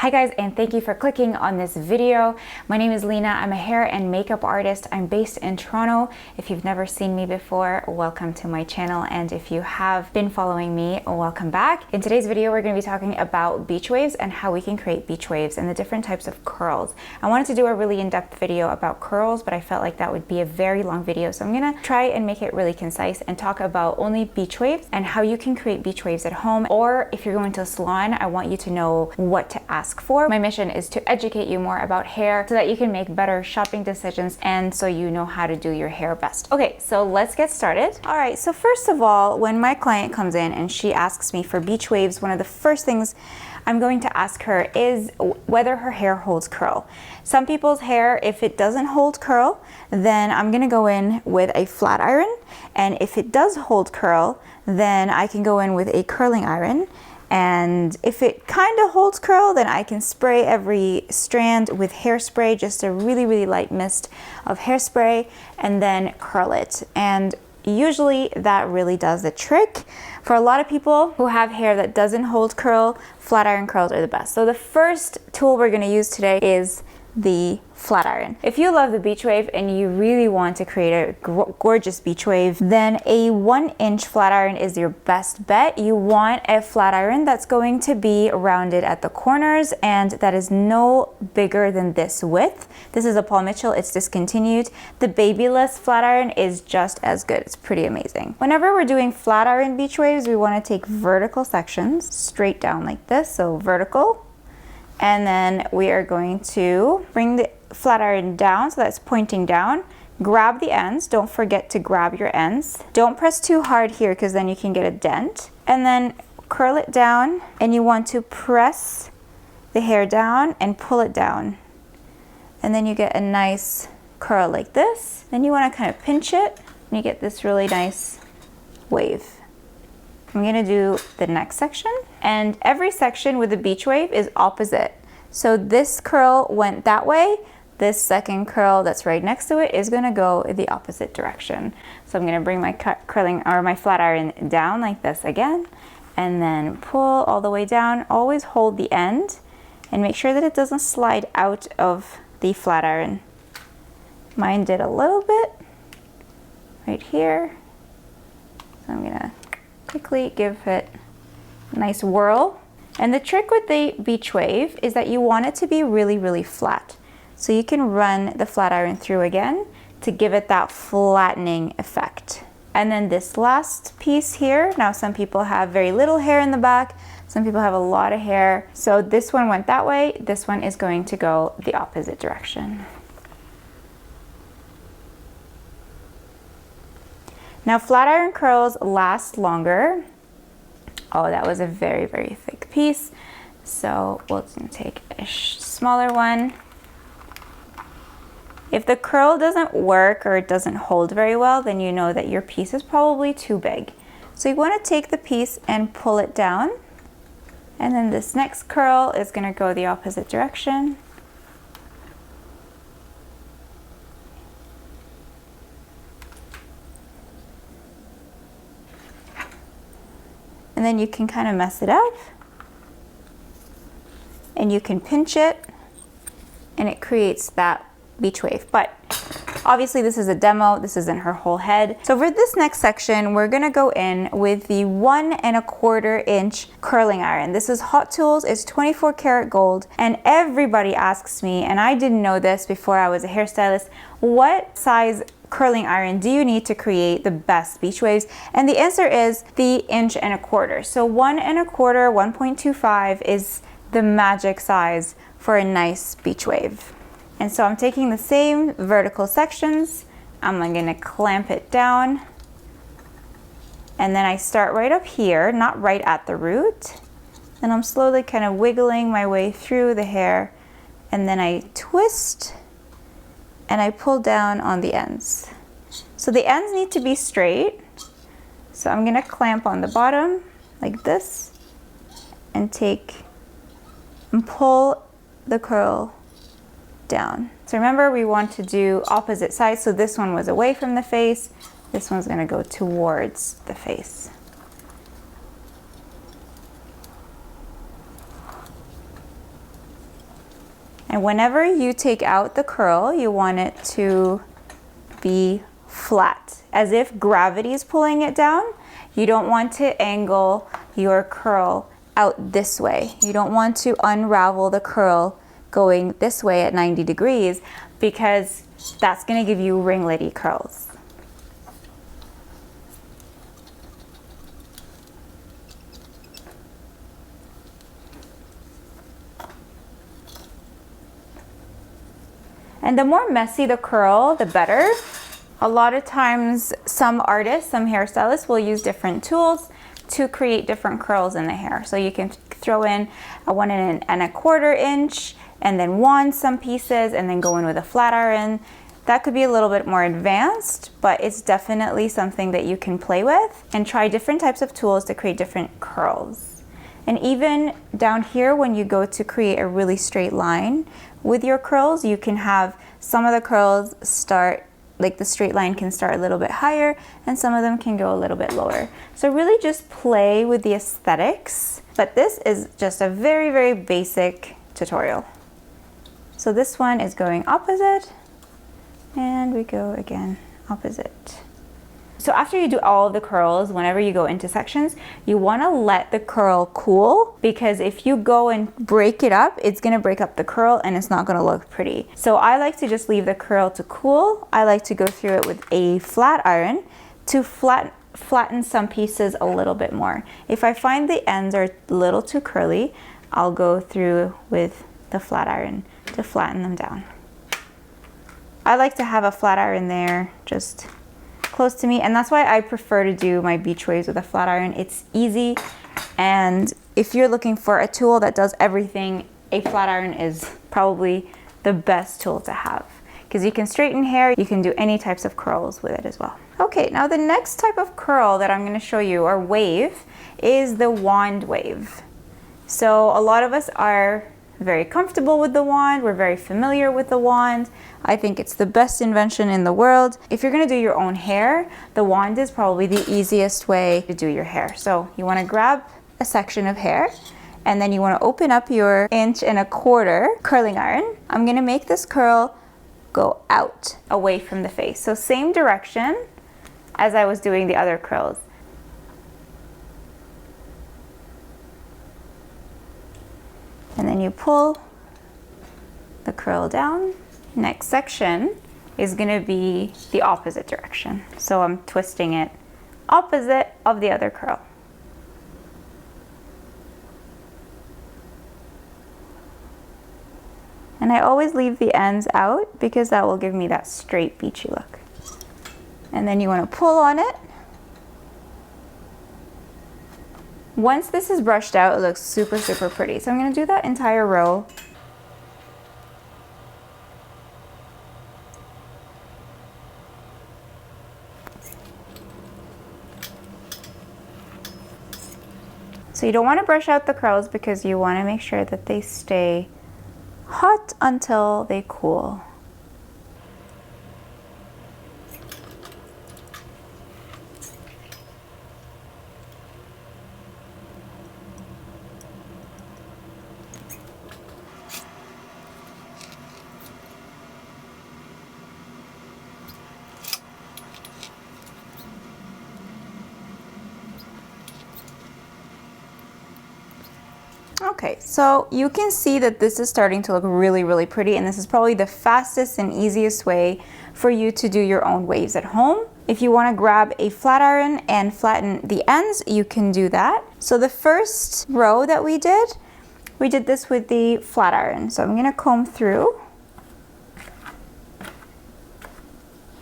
Hi guys, and thank you for clicking on this video. My name is Lena. I'm a hair and makeup artist. I'm based in Toronto. If you've never seen me before, welcome to my channel. And if you have been following me, welcome back. In today's video, we're going to be talking about beach waves and how we can create beach waves and the different types of curls. I wanted to do a really in-depth video about curls, but I felt like that would be a very long video. So I'm going to try and make it really concise and talk about only beach waves and how you can create beach waves at home. Or if you're going to a salon, I want you to know what to ask for. My mission is to educate you more about hair so that you can make better shopping decisions and so you know how to do your hair best. Okay, so let's get started. All right, so first of all, when my client comes in and she asks me for beach waves, one of the first things I'm going to ask her is whether her hair holds curl. Some people's hair, if it doesn't hold curl, then I'm gonna go in with a flat iron. And if it does hold curl, then I can go in with a curling iron. And if it kind of holds curl, then I can spray every strand with hairspray, just a really, really light mist of hairspray, and then curl it. And usually that really does the trick. For a lot of people who have hair that doesn't hold curl, flat iron curls are the best. So the first tool we're gonna use today is the flat iron. If you love the beach wave and you really want to create a gorgeous beach wave, then a 1-inch flat iron is your best bet. You want a flat iron that's going to be rounded at the corners and that is no bigger than this width. This is a Paul Mitchell, it's discontinued. The BABYLISS flat iron is just as good. It's pretty amazing. Whenever we're doing flat iron beach waves, we want to take vertical sections straight down like this, so vertical. And then we are going to bring the flat iron down so that's pointing down. Grab the ends. Don't forget to grab your ends. Don't press too hard here because then you can get a dent. And then curl it down, and you want to press the hair down and pull it down. And then you get a nice curl like this. Then you want to kind of pinch it and you get this really nice wave. I'm gonna do the next section, and every section with the beach wave is opposite. So this curl went that way, this second curl that's right next to it is gonna go in the opposite direction. So I'm gonna bring my my flat iron down like this again, and then pull all the way down. Always hold the end and make sure that it doesn't slide out of the flat iron. Mine did a little bit right here. So I'm gonna quickly give it a nice whirl. And the trick with the beach wave is that you want it to be really, really flat. So you can run the flat iron through again to give it that flattening effect. And then this last piece here, now some people have very little hair in the back, some people have a lot of hair. So this one went that way, this one is going to go the opposite direction. Now flat iron curls last longer. Oh, that was a very, very thick piece. So we'll take a smaller one. If the curl doesn't work or it doesn't hold very well, then you know that your piece is probably too big. So you want to take the piece and pull it down. And then this next curl is going to go the opposite direction. And then you can kind of mess it up and you can pinch it and it creates that beach wave. But obviously this is a demo, this isn't her whole head. So for this next section, we're gonna go in with the 1 1/4 inch curling iron. This is Hot Tools, it's 24 karat gold. And everybody asks me, and I didn't know this before I was a hairstylist, what size curling iron do you need to create the best beach waves? And the answer is the 1 1/4. So 1 1/4, 1.25 is the magic size for a nice beach wave. And so I'm taking the same vertical sections, I'm gonna clamp it down, and then I start right up here, not right at the root, and I'm slowly kind of wiggling my way through the hair, and then I twist and I pull down on the ends. So the ends need to be straight. So I'm gonna clamp on the bottom like this and pull the curl down. So remember, we want to do opposite sides. So this one was away from the face. This one's gonna go towards the face. And whenever you take out the curl, you want it to be flat, as if gravity is pulling it down. You don't want to angle your curl out this way. You don't want to unravel the curl going this way at 90 degrees, because that's going to give you ringlety curls. And the more messy the curl, the better. A lot of times, some artists, some hairstylists will use different tools to create different curls in the hair. So you can throw in a 1¼ inch and then wand some pieces and then go in with a flat iron. That could be a little bit more advanced, but it's definitely something that you can play with and try different types of tools to create different curls. And even down here, when you go to create a really straight line with your curls, you can have some of the curls start, like the straight line can start a little bit higher and some of them can go a little bit lower. So really just play with the aesthetics. But this is just a very, very basic tutorial. So this one is going opposite and we go again opposite. So after you do all of the curls, whenever you go into sections, you want to let the curl cool, because if you go and break it up, it's going to break up the curl and it's not going to look pretty. So I like to just leave the curl to cool. I like to go through it with a flat iron to flatten some pieces a little bit more. If I find the ends are a little too curly, I'll go through with the flat iron to flatten them down. I like to have a flat iron there just close to me, and that's why I prefer to do my beach waves with a flat iron. It's easy, and if you're looking for a tool that does everything, a flat iron is probably the best tool to have, because you can straighten hair, you can do any types of curls with it as well. Okay, now the next type of curl that I'm going to show you, or wave, is the wand wave. So a lot of us are very comfortable with the wand, we're very familiar with the wand. I think it's the best invention in the world. If you're going to do your own hair, the wand is probably the easiest way to do your hair. So you want to grab a section of hair and then you want to open up your 1¼ curling iron. I'm going to make this curl go out, away from the face. So same direction as I was doing the other curls. And then you pull the curl down. Next section is going to be the opposite direction. So I'm twisting it opposite of the other curl. And I always leave the ends out because that will give me that straight beachy look. And then you want to pull on it. Once this is brushed out, it looks super, super pretty. So I'm going to do that entire row. So you don't want to brush out the curls because you want to make sure that they stay hot until they cool. Okay, so you can see that this is starting to look really, really pretty, and this is probably the fastest and easiest way for you to do your own waves at home. If you want to grab a flat iron and flatten the ends, you can do that. So the first row that we did this with the flat iron. So I'm going to comb through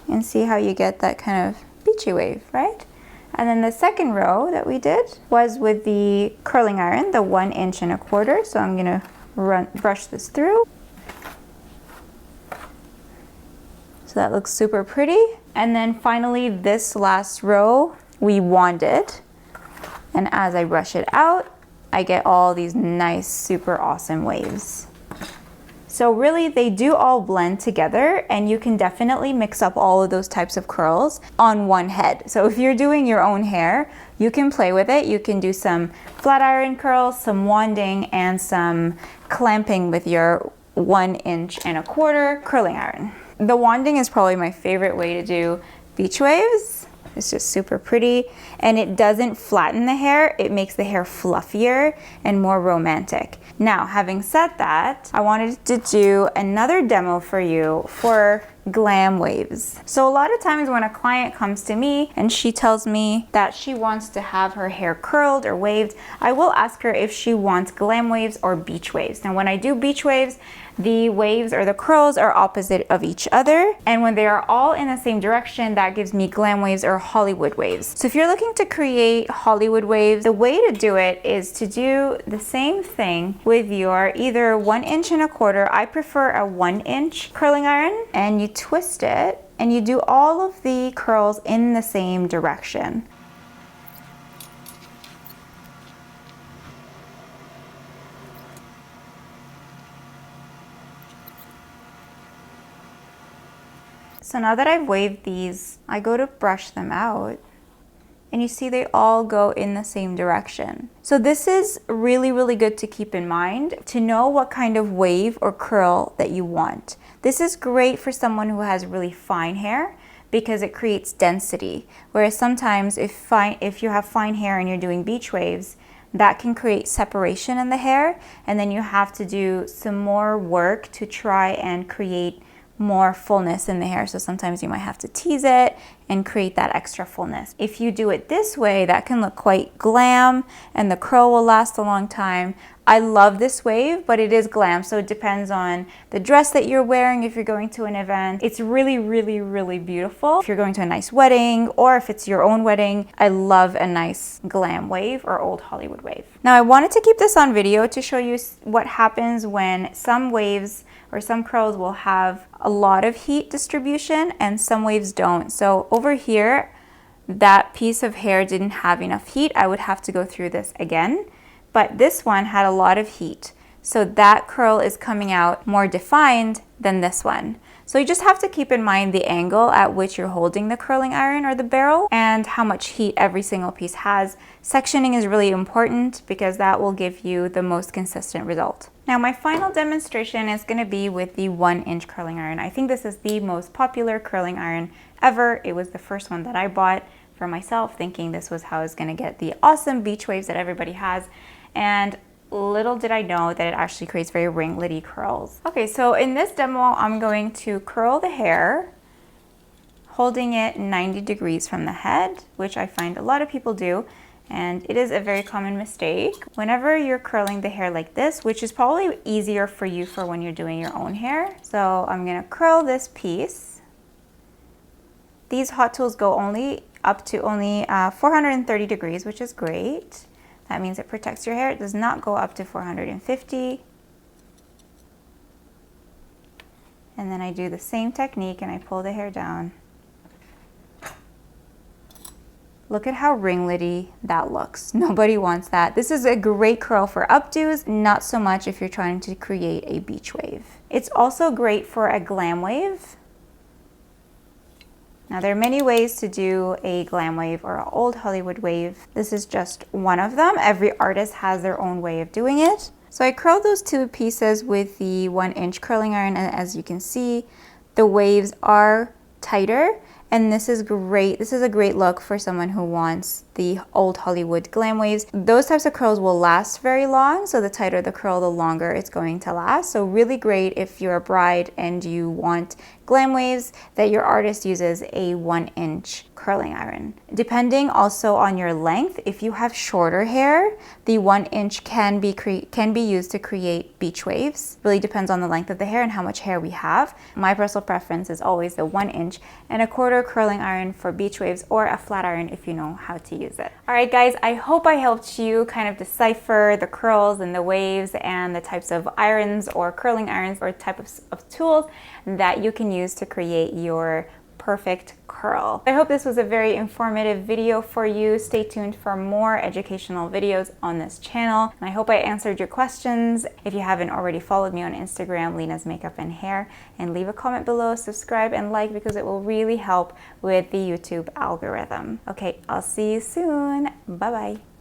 and see how you get that kind of beachy wave, right? And then the second row that we did was with the curling iron, the 1¼ inch. So I'm going to brush this through. So that looks super pretty. And then finally this last row we wanded. And as I brush it out, I get all these nice, super awesome waves. So really they do all blend together, and you can definitely mix up all of those types of curls on one head. So if you're doing your own hair, you can play with it. You can do some flat iron curls, some wanding, and some clamping with your 1.25" curling iron. The wanding is probably my favorite way to do beach waves. It's just super pretty, and it doesn't flatten the hair. It makes the hair fluffier and more romantic. Now, having said that, I wanted to do another demo for you for glam waves. So a lot of times when a client comes to me and she tells me that she wants to have her hair curled or waved, I will ask her if she wants glam waves or beach waves. Now, when I do beach waves, the waves or the curls are opposite of each other, and when they are all in the same direction, that gives me glam waves or Hollywood waves. So if you're looking to create Hollywood waves, the way to do it is to do the same thing with your either 1.25". I prefer a 1" curling iron, and you twist it and you do all of the curls in the same direction. So now that I've waved these, I go to brush them out, and you see they all go in the same direction. So this is really, really good to keep in mind to know what kind of wave or curl that you want. This is great for someone who has really fine hair because it creates density. Whereas sometimes if you have fine hair and you're doing beach waves, that can create separation in the hair, and then you have to do some more work to try and create more fullness in the hair. So sometimes you might have to tease it and create that extra fullness. If you do it this way, that can look quite glam, and the curl will last a long time. I love this wave, but it is glam, so it depends on the dress that you're wearing. If you're going to an event, it's really, really, really beautiful. If you're going to a nice wedding, or if it's your own wedding, I love a nice glam wave or old Hollywood wave. Now, I wanted to keep this on video to show you what happens when some waves or some curls will have a lot of heat distribution and some waves don't. So over here, that piece of hair didn't have enough heat. I would have to go through this again, but this one had a lot of heat. So that curl is coming out more defined than this one. So you just have to keep in mind the angle at which you're holding the curling iron or the barrel and how much heat every single piece has. Sectioning is really important because that will give you the most consistent result. Now, my final demonstration is going to be with the 1" curling iron. I think this is the most popular curling iron ever. It was the first one that I bought for myself, thinking this was how I was going to get the awesome beach waves that everybody has. And little did I know that it actually creates very ringlety curls. Okay, so in this demo, I'm going to curl the hair, holding it 90 degrees from the head, which I find a lot of people do, and it is a very common mistake. Whenever you're curling the hair like this, which is probably easier for you for when you're doing your own hair. So I'm gonna curl this piece. These hot tools go up to 430 degrees, which is great. That means it protects your hair. It does not go up to 450. And then I do the same technique and I pull the hair down. Look at how ringlety that looks. Nobody wants that. This is a great curl for updos, not so much if you're trying to create a beach wave. It's also great for a glam wave. Now, there are many ways to do a glam wave or an old Hollywood wave. This is just one of them. Every artist has their own way of doing it. So I curled those two pieces with the 1" curling iron, and as you can see, the waves are tighter. And this is great. This is a great look for someone who wants the old Hollywood glam waves. Those types of curls will last very long. So the tighter the curl, the longer it's going to last. So really great if you're a bride and you want glam waves that your artist uses a 1" curling iron. Depending also on your length, if you have shorter hair, the 1" can be used to create beach waves. Really depends on the length of the hair and how much hair we have. My personal preference is always the 1" and a 1/4 curling iron for beach waves, or a flat iron if you know how to use it. All right, guys, I hope I helped you kind of decipher the curls and the waves and the types of irons or curling irons or types of tools that you can use to create your perfect curl. I hope this was a very informative video for you. Stay tuned for more educational videos on this channel. And I hope I answered your questions. If you haven't already followed me on Instagram, Lena's Makeup and Hair, and leave a comment below, subscribe and like, because it will really help with the YouTube algorithm. Okay, I'll see you soon. Bye-bye.